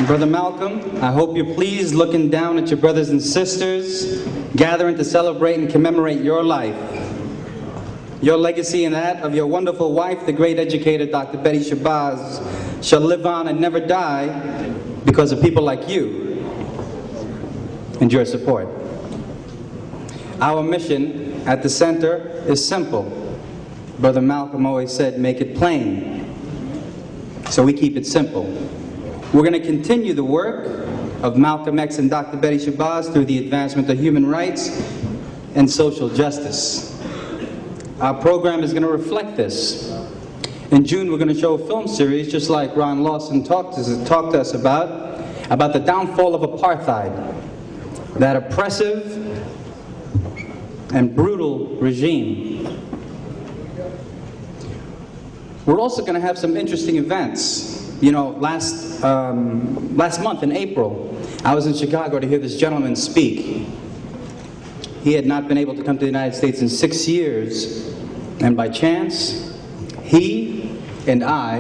Brother Malcolm, I hope you're pleased looking down at your brothers and sisters, gathering to celebrate and commemorate your life, your legacy and that of your wonderful wife, the great educator, Dr. Betty Shabazz, shall live on and never die because of people like you and your support. Our mission at the center is simple. Brother Malcolm always said, make it plain. So we keep it simple. We're going to continue the work of Malcolm X and Dr. Betty Shabazz through the advancement of human rights and social justice. Our program is going to reflect this. In June, we're going to show a film series, just like Ron Lawson talked to us about the downfall of apartheid, that oppressive and brutal regime. We're also going to have some interesting events. You know, last month in April, I was in Chicago to hear this gentleman speak. He had not been able to come to the United States in 6 years, and by chance, he and I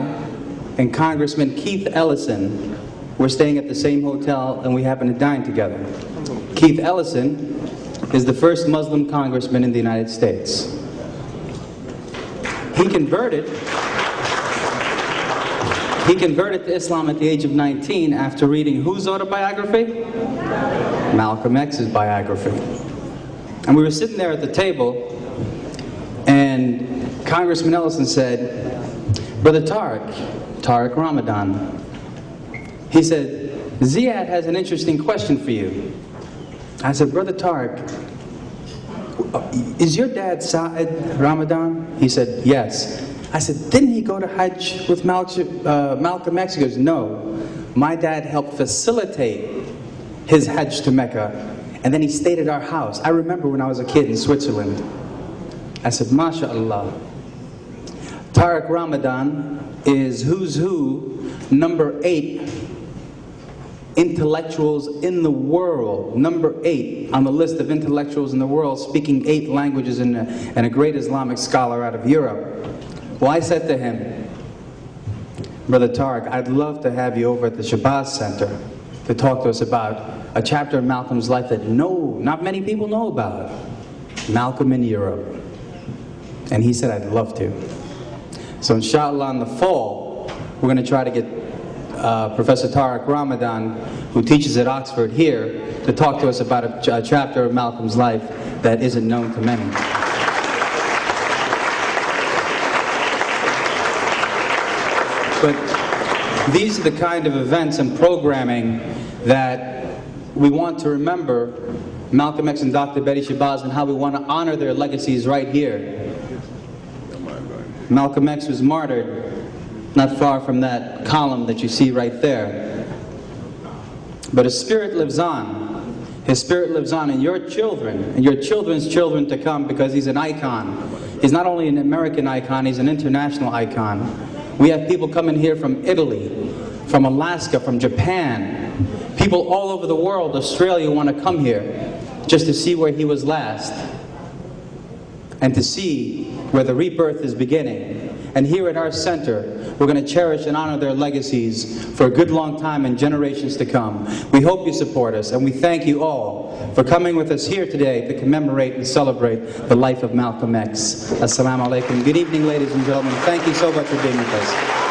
and Congressman Keith Ellison were staying at the same hotel, and we happened to dine together. Keith Ellison is the first Muslim congressman in the United States. He converted to Islam at the age of 19 after reading whose autobiography? Malcolm X's biography. And we were sitting there at the table, and Congressman Ellison said, Brother Tariq Ramadan, he said, Zead has an interesting question for you. I said, Brother Tariq, is your dad Zead Ramadan? He said, yes. I said, didn't he go to Hajj with Malcolm X? He goes, no. My dad helped facilitate his Hajj to Mecca, and then he stayed at our house. I remember when I was a kid in Switzerland. I said, MashaAllah. Tariq Ramadan is who's who, number 8 intellectuals in the world, number 8 on the list of intellectuals in the world, speaking 8 languages and a great Islamic scholar out of Europe. Well, I said to him, Brother Tariq, I'd love to have you over at the Shabazz Center to talk to us about a chapter of Malcolm's life that not many people know about, Malcolm in Europe. And he said, I'd love to. So inshallah in the fall, we're going to try to get Professor Tariq Ramadan, who teaches at Oxford here, to talk to us about a chapter of Malcolm's life that isn't known to many. But these are the kind of events and programming that we want to remember Malcolm X and Dr. Betty Shabazz, and how we want to honor their legacies right here. Malcolm X was martyred not far from that column that you see right there. But his spirit lives on. His spirit lives on in your children and your children's children to come, because he's an icon. He's not only an American icon, he's an international icon. We have people coming here from Italy, from Alaska, from Japan. People all over the world, Australia, want to come here just to see where he was last and to see where the rebirth is beginning. And here at our center, we're going to cherish and honor their legacies for a good long time and generations to come. We hope you support us, and we thank you all for coming with us here today to commemorate and celebrate the life of Malcolm X. Assalamu alaikum. Good evening, ladies and gentlemen. Thank you so much for being with us.